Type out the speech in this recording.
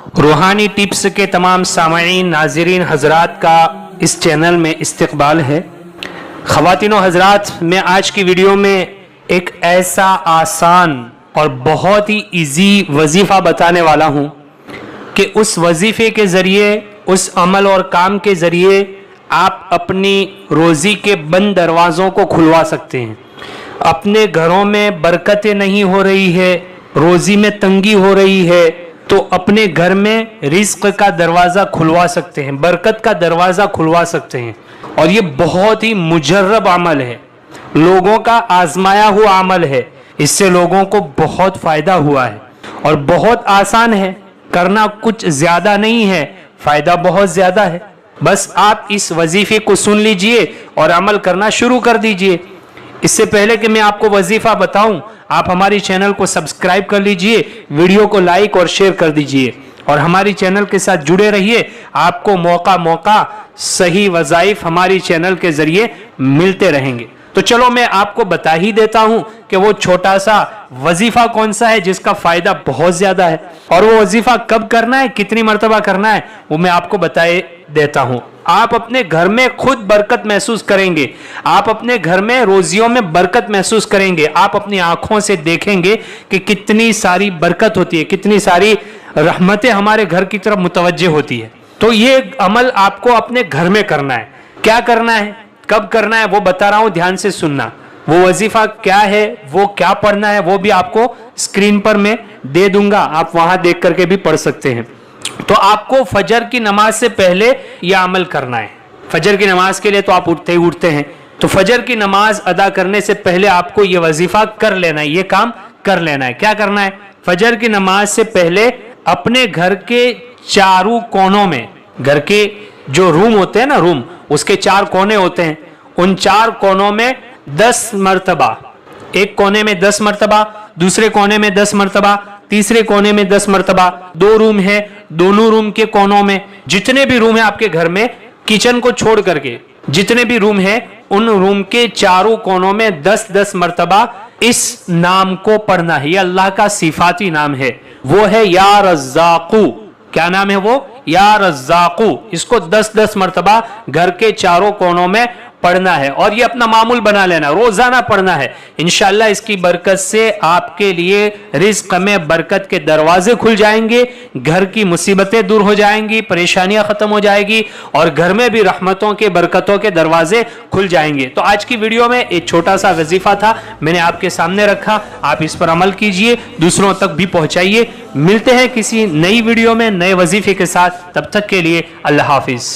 रूहानी टिप्स के तमाम सामईन नाज़रीन हजरात का इस चैनल में इस्तकबाल है। ख़वातीन व हजरात, मैं आज की वीडियो में एक ऐसा आसान और बहुत ही इजी वजीफ़ा बताने वाला हूँ कि उस वजीफ़े के ज़रिए, उस अमल और काम के ज़रिए आप अपनी रोज़ी के बंद दरवाज़ों को खुलवा सकते हैं। अपने घरों में बरकतें नहीं हो रही है, रोज़ी में तंगी हो रही है, तो अपने घर में रिज़्क़ का दरवाज़ा खुलवा सकते हैं, बरकत का दरवाज़ा खुलवा सकते हैं। और ये बहुत ही मुजर्रब अमल है, लोगों का आजमाया हुआ अमल है। इससे लोगों को बहुत फ़ायदा हुआ है और बहुत आसान है, करना कुछ ज़्यादा नहीं है, फ़ायदा बहुत ज़्यादा है। बस आप इस वजीफ़े को सुन लीजिए और अमल करना शुरू कर दीजिए। इससे पहले कि मैं आपको वजीफ़ा बताऊं, आप हमारी चैनल को सब्सक्राइब कर लीजिए, वीडियो को लाइक और शेयर कर दीजिए और हमारी चैनल के साथ जुड़े रहिए। आपको मौका सही वज़ाइफ हमारी चैनल के ज़रिए मिलते रहेंगे। तो चलो मैं आपको बता ही देता हूं कि वो छोटा सा वजीफ़ा कौन सा है जिसका फ़ायदा बहुत ज़्यादा है, और वो वजीफ़ा कब करना है, कितनी मरतबा करना है, वो मैं आपको बताए देता हूं। आप अपने घर में खुद बरकत महसूस करेंगे, आप अपने घर में रोजियों में बरकत महसूस करेंगे। आप अपनी आंखों से देखेंगे कि कितनी सारी बरकत होती है, कितनी सारी रहमतें हमारे घर की तरफ मुतवज्जे होती है। तो ये अमल आपको अपने घर में करना है। क्या करना है, कब करना है, वो बता रहा हूं, ध्यान से सुनना। वो वजीफा क्या है, वो क्या पढ़ना है, वो भी आपको स्क्रीन पर मैं दे दूंगा, आप वहां देख करके भी पढ़ सकते हैं। तो आपको फजर की नमाज से पहले यह अमल करना है। फजर की नमाज के लिए तो आप उठते हैं, तो फजर की नमाज अदा करने से पहले आपको यह वजीफा कर लेना है, यह काम कर लेना है। क्या करना है, फजर की नमाज से पहले अपने घर के चारों कोनों में, घर के जो रूम होते हैं ना, रूम, उसके 4 कोने होते हैं, उन 4 कोनों में 10 मरतबा, एक कोने में 10 मरतबा, दूसरे कोने में 10 मरतबा, तीसरे कोने में 10 मरतबा, 2 रूम है, दोनों रूम के कोनों में, जितने भी रूम है आपके घर में, किचन को छोड़ करके जितने भी रूम है, उन रूम के चारों कोनों में 10-10 मरतबा इस नाम को पढ़ना है। ये अल्लाह का सिफाती नाम है, वो है या रज़्ज़ाक़ू। क्या नाम है वो? या रज़्ज़ाक़ू। इसको 10-10 मरतबा घर के चारों कोनों में पढ़ना है और ये अपना मामूल बना लेना, रोजाना पढ़ना है। इंशाअल्लाह इसकी बरकत से आपके लिए रिज़्क़ में बरकत के दरवाजे खुल जाएंगे, घर की मुसीबतें दूर हो जाएंगी, परेशानियां खत्म हो जाएगी और घर में भी रहमतों के, बरकतों के दरवाजे खुल जाएंगे। तो आज की वीडियो में एक छोटा सा वजीफा था, मैंने आपके सामने रखा, आप इस पर अमल कीजिए, दूसरों तक भी पहुंचाइए। मिलते हैं किसी नई वीडियो में नए वजीफे के साथ, तब तक के लिए अल्लाह हाफिज।